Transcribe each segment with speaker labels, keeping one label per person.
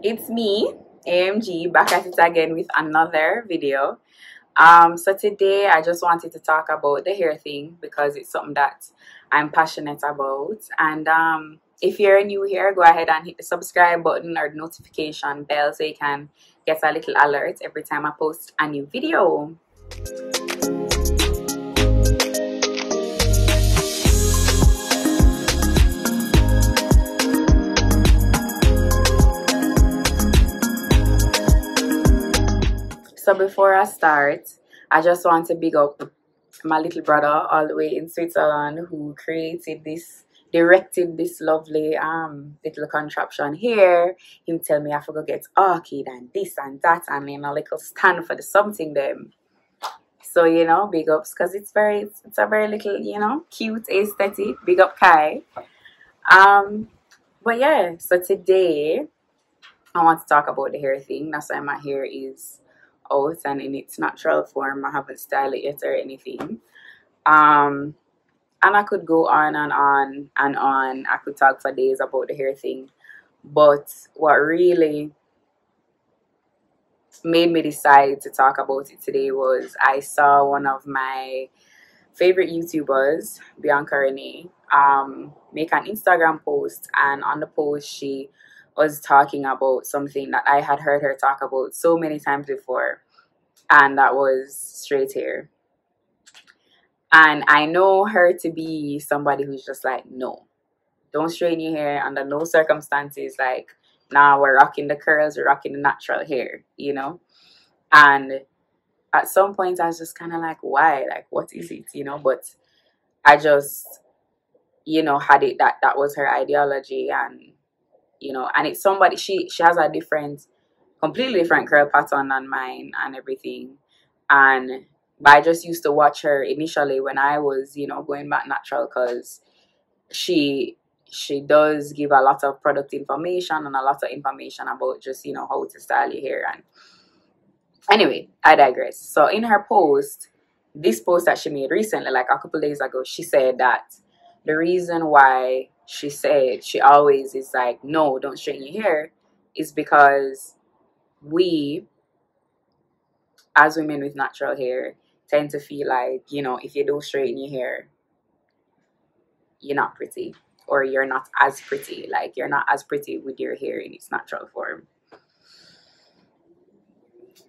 Speaker 1: It's me, AMG, back at it again with another video. So today I just wanted to talk about the hair thing because it's something that I'm passionate about. And if you're new here, go ahead and hit the subscribe button or the notification bell so you can get a little alert every time I post a new video. So before I start, I just want to big up my little brother all the way in Switzerland who directed this lovely little contraption here. Him tell me I forgot get orchid and this and that and then a little stand for the something them. So big ups because it's a very little cute aesthetic. Big up Kai. But yeah, so today I want to talk about the hair thing. That's why my hair is out and in its natural form. I haven't styled it yet or anything. And I could go on and on and on. I could talk for days about the hair thing. But what really made me decide to talk about it today was I saw one of my favorite YouTubers, Bianca Renee, make an Instagram post, and on the post she was talking about something that I had heard her talk about so many times before, and that was straight hair. And I know her to be somebody who's just like, no, don't straighten your hair under no circumstances. Like, nah, we're rocking the curls, we're rocking the natural hair, And at some point I was just kind of like, why? Like, what is it, But I just, had it that was her ideology, and and it's somebody, she has a completely different curl pattern than mine and everything. But I just used to watch her initially when I was going back natural, because she does give a lot of product information and a lot of information about just how to style your hair. And anyway, I digress. So in her post, this post that she made recently, like a couple days ago, she said that the reason why she said she always is like, no, don't straighten your hair, is because we, as women with natural hair, tend to feel like, if you don't straighten your hair, you're not pretty, or you're not as pretty. Like, you're not as pretty with your hair in its natural form.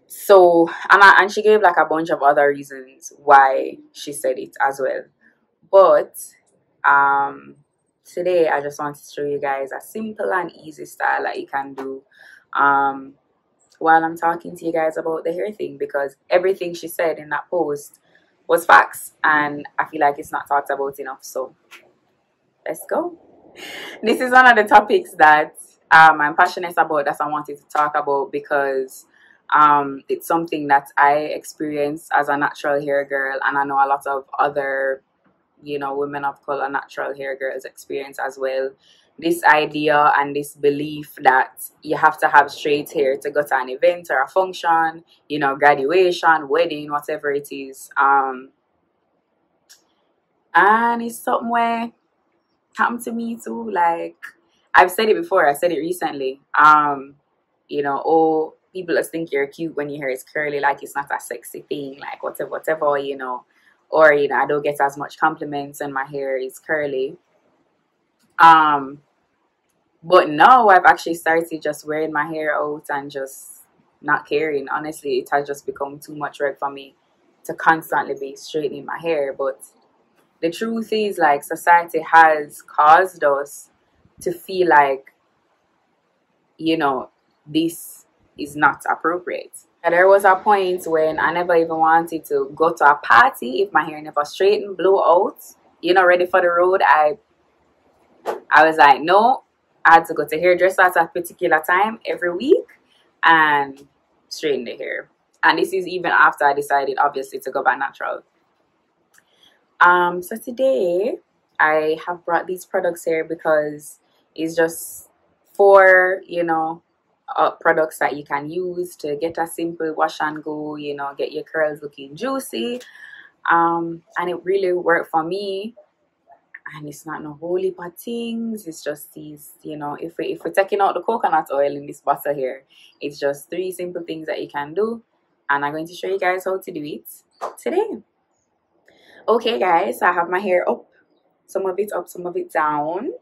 Speaker 1: So, and she gave like a bunch of other reasons why she said it as well. But today I just want to show you guys a simple and easy style that you can do while I'm talking to you guys about the hair thing, because everything she said in that post was facts, and I feel like it's not talked about enough. So let's go. This is one of the topics that I'm passionate about, that I wanted to talk about, because it's something that I experienced as a natural hair girl, and I know a lot of other women of color natural hair girls experience as well. This idea and this belief that you have to have straight hair to go to an event or a function, graduation, wedding, whatever it is. And it's something where happened to me too. Like, I've said it before, I said it recently. Oh, people just think you're cute when your hair is curly, like it's not a sexy thing, like whatever, or I don't get as much compliments when my hair is curly. But now I've actually started just wearing my hair out and just not caring. Honestly, it has just become too much work for me to constantly be straightening my hair. But the truth is, like, society has caused us to feel like, this is not appropriate. And there was a point when I never even wanted to go to a party if my hair never straightened, blew out, ready for the road. I was like, no, I had to go to hairdresser at a particular time every week and straighten the hair. And this is even after I decided, obviously, to go back natural. So today I have brought these products here because it's just 4, products that you can use to get a simple wash and go, get your curls looking juicy. And it really worked for me. And it's not no whole heap of things. It's just these, you know, if we're taking out the coconut oil in this bottle here, it's just 3 simple things that you can do. And I'm going to show you guys how to do it today. Okay, guys, I have my hair up. Some of it up, some of it down.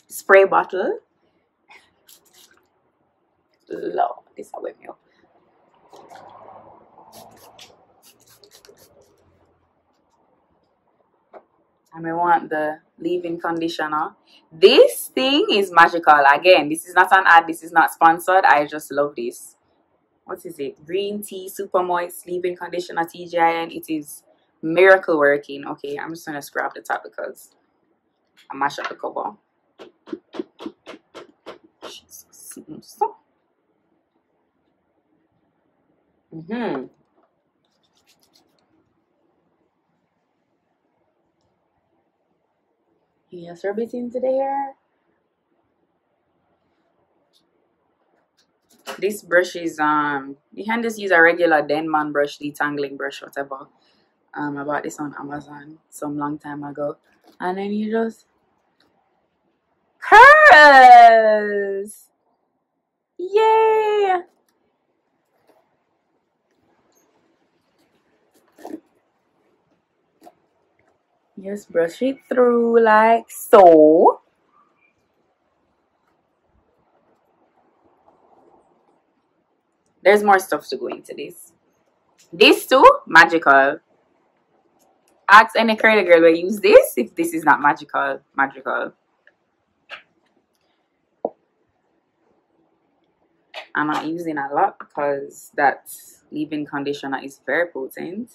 Speaker 1: Spray bottle. Lord, this will wake me up. And I want the leave-in conditioner. This thing is magical. Again, this is not an ad. This is not sponsored. I just love this. What is it? Green tea super moist leave-in conditioner TGIN. It is miracle working. Okay, I'm just gonna scrub the top because I mash up the cover. Yes, rub it into there. This brush is you can just use a regular Denman brush, detangling brush, whatever. I bought this on Amazon some long time ago. And then you just curls. Yay! Just brush it through like so. There's more stuff to go into this. This too, magical. Ask any curly girl will use this if this is not magical. I'm not using a lot because that leave-in conditioner is very potent.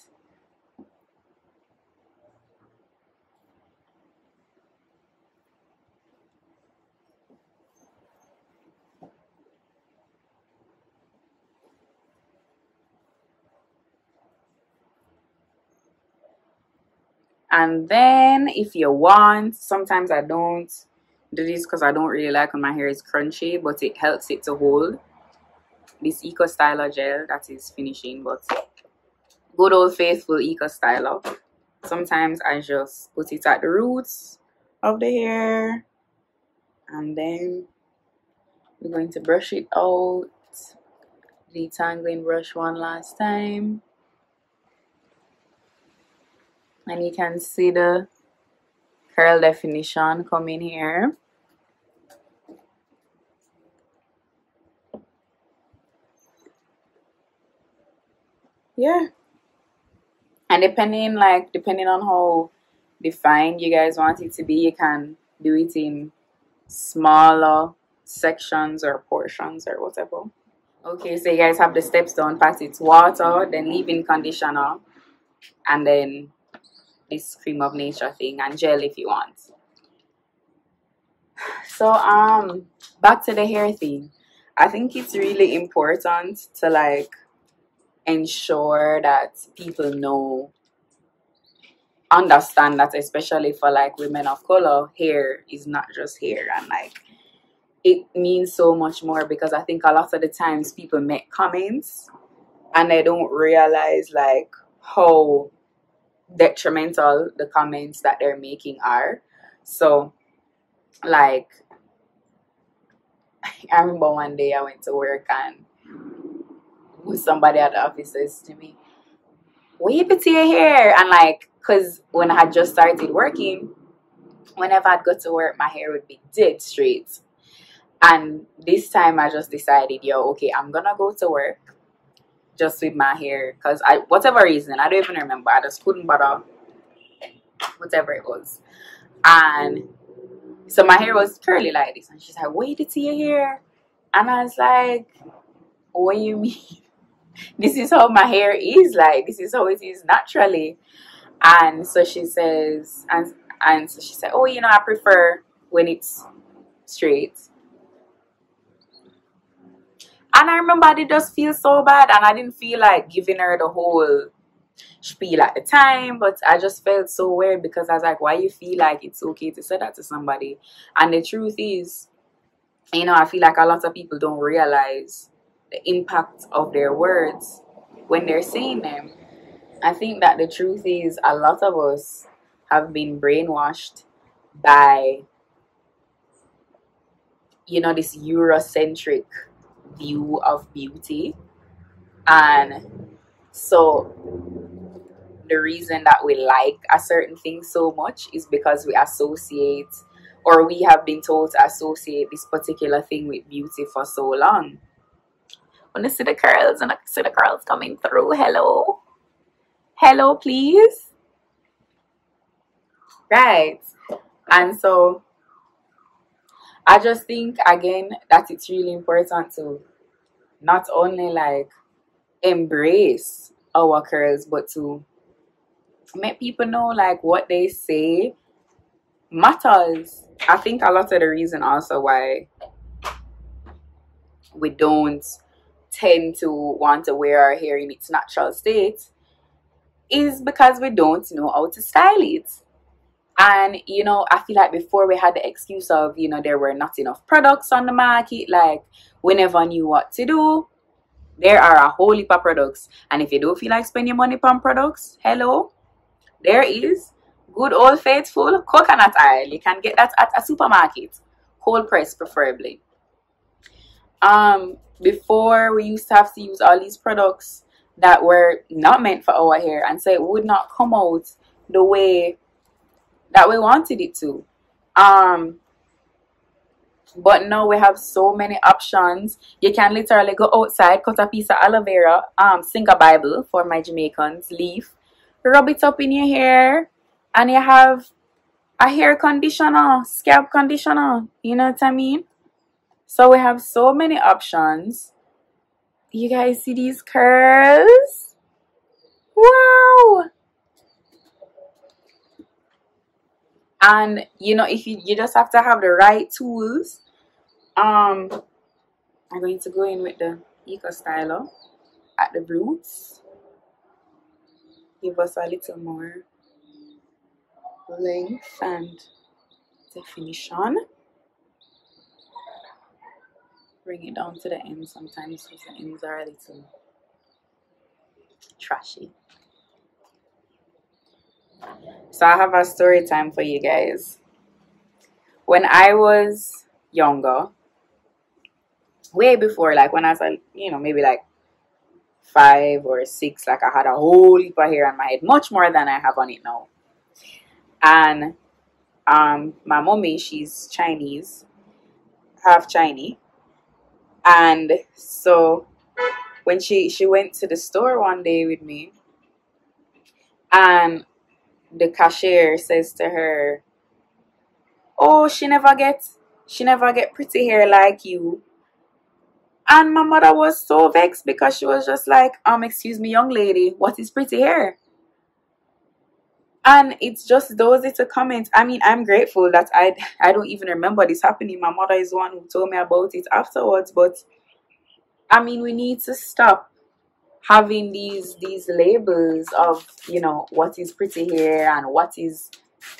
Speaker 1: And then if you want, sometimes I don't do this because I don't really like when my hair is crunchy, but it helps it to hold. This Eco Styler gel that is finishing, but good old faithful Eco Styler. Sometimes I just put it at the roots of the hair, and then we're going to brush it out. Detangling brush one last time. And you can see the curl definition coming here. Yeah. And depending on how defined you guys want it to be, you can do it in smaller sections or portions or whatever. Okay, so you guys have the steps down pat. It's water, then leave-in conditioner, and then this cream of nature thing, and gel if you want. So back to the hair thing. I think it's really important to like ensure that people understand that, especially for like women of color, hair is not just hair, and like it means so much more, because I think a lot of the times people make comments and they don't realize like how detrimental the comments that they're making are. So like I remember one day I went to work and somebody at the office says to me, "Wave it to your hair." And like, because when I had just started working, whenever I'd go to work, my hair would be dead straight. And this time I just decided, yo, okay, I'm gonna go to work just with my hair, because whatever reason, I don't even remember, I just couldn't bother, whatever it was. And so my hair was curly like this, and she's like, "Wait to see your hair." And I was like, "What do you mean? This is how my hair is, like this is how it is naturally." And so she says, and so she said, "Oh, you know, I prefer when it's straight." And I remember I did just feel so bad, and I didn't feel like giving her the whole spiel at the time, but I just felt so weird, because I was like, why you feel like it's okay to say that to somebody? And the truth is, you know, I feel like a lot of people don't realize the impact of their words when they're saying them. I think that the truth is, a lot of us have been brainwashed by, you know, this Eurocentric view of beauty. And so the reason that we like a certain thing so much is because we associate, or we have been told to associate this particular thing with beauty for so long. Want to see the curls? And I see the curls coming through. Hello. Hello, please. Right. And so I just think, again, that it's really important to not only like embrace our curls, but to make people know like what they say matters. I think a lot of the reason also why we don't tend to want to wear our hair in its natural state is because we don't know how to style it. And, you know, I feel like before we had the excuse of, you know, there were not enough products on the market, like we never knew what to do. There are a whole heap of products, and if you don't feel like spending your money on products, hello, there is good old faithful coconut oil. You can get that at a supermarket, cold press preferably. Before, we used to have to use all these products that were not meant for our hair, and so it would not come out the way that we wanted it to. But now we have so many options. You can literally go outside, cut a piece of aloe vera, sing a Bible for my Jamaicans, leaf, rub it up in your hair, and you have a hair conditioner, scalp conditioner. You know what I mean? So we have so many options. You guys see these curls? Wow! And you know, if you just have to have the right tools. I'm going to go in with the Eco Styler at the roots. Give us a little more length and definition. Bring it down to the end sometimes because the ends are a little trashy. So I have a story time for you guys. When I was younger, way before, like when I was, you know, maybe like 5 or 6, like I had a whole heap of hair on my head, much more than I have on it now. And my mommy, she's Chinese, half Chinese, and so when she went to the store one day with me, and the cashier says to her, "Oh, she never get pretty hair like you." And my mother was so vexed because she was just like, excuse me, young lady, what is pretty hair? And it's just those little comments. I mean, I'm grateful that I don't even remember this happening. My mother is the one who told me about it afterwards. But I mean, we need to stop having these labels of, you know, what is pretty hair and what is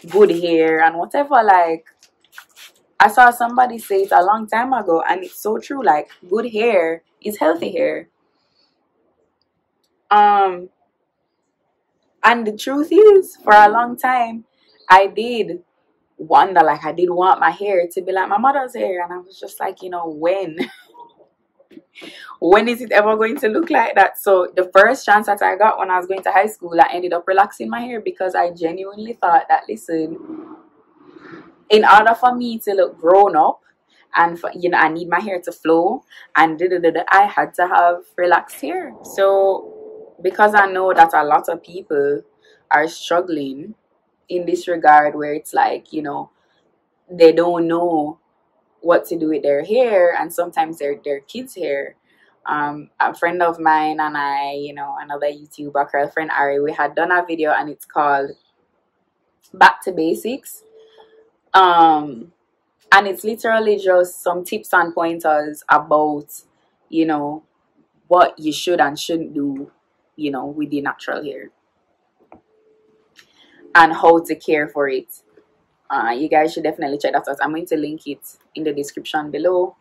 Speaker 1: good hair and whatever. Like, I saw somebody say it a long time ago, and it's so true. Like, good hair is healthy hair. And the truth is, for a long time, I did wonder, like, I did want my hair to be like my mother's hair. And I was just like, you know, when is it ever going to look like that? So the first chance that I got when I was going to high school, I ended up relaxing my hair because I genuinely thought that, listen, in order for me to look grown up, and for, you know, I need my hair to flow, and I had to have relaxed hair. So because I know that a lot of people are struggling in this regard, where it's like, you know, they don't know what to do with their hair, and sometimes their kids' hair. A friend of mine and I, you know, another YouTuber, curl friend Ari, we had done a video, and it's called Back to Basics. And it's literally just some tips and pointers about, you know, what you should and shouldn't do, you know, with your natural hair, and how to care for it. You guys should definitely check that out. I'm going to link it in the description below.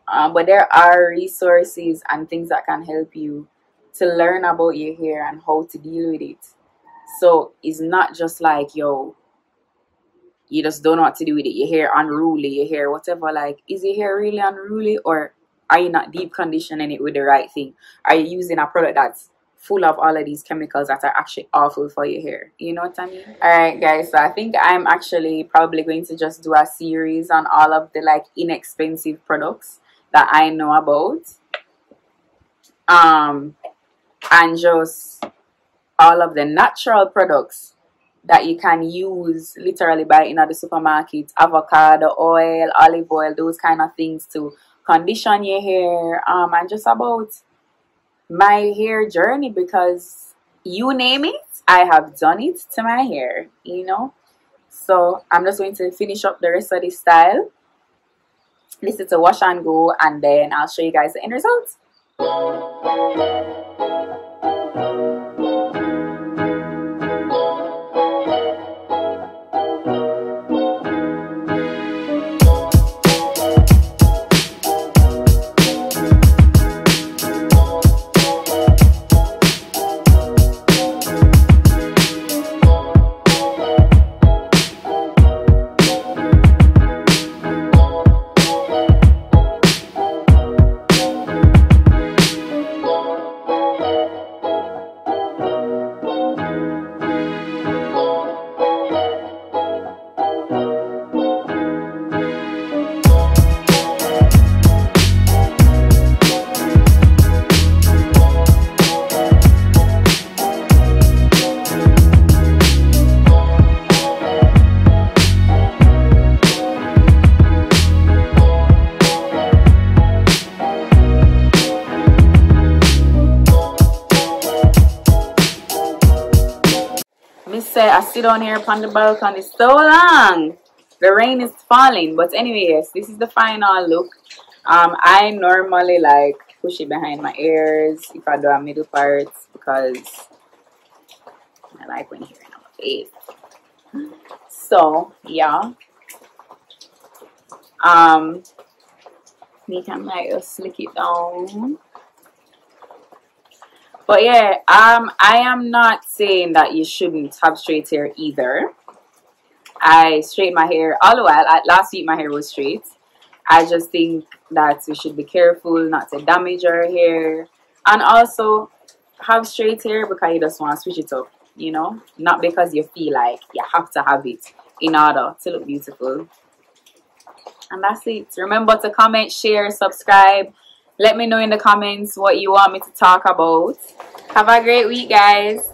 Speaker 1: But there are resources and things that can help you to learn about your hair and how to deal with it. So it's not just like, yo, you just don't know what to do with it. Your hair unruly, your hair whatever. Like, is your hair really unruly, or are you not deep conditioning it with the right thing? Are you using a product that's full of all of these chemicals that are actually awful for your hair? You know what I mean? Alright guys, so I think I'm actually probably going to just do a series on all of the like inexpensive products that I know about. And just all of the natural products that you can use literally buy in the supermarket, avocado oil, olive oil, those kind of things to condition your hair, and just about my hair journey, because you name it, I have done it to my hair, you know. So I'm just going to finish up the rest of this style. This is a wash and go, and then I'll show you guys the end result. I sit down here upon the balcony so long. The rain is falling, but anyway, yes, this is the final look. I normally like push it behind my ears if I do a middle part, because I like when hair in my face. So yeah, me can like just slick it down. But yeah, I am not saying that you shouldn't have straight hair either. I straighten my hair all the while. Last week my hair was straight. I just think that you should be careful not to damage your hair, and also have straight hair because you just want to switch it up, you know, not because you feel like you have to have it in order to look beautiful. And that's it. Remember to comment, share, subscribe. Let me know in the comments what you want me to talk about. Have a great week, guys.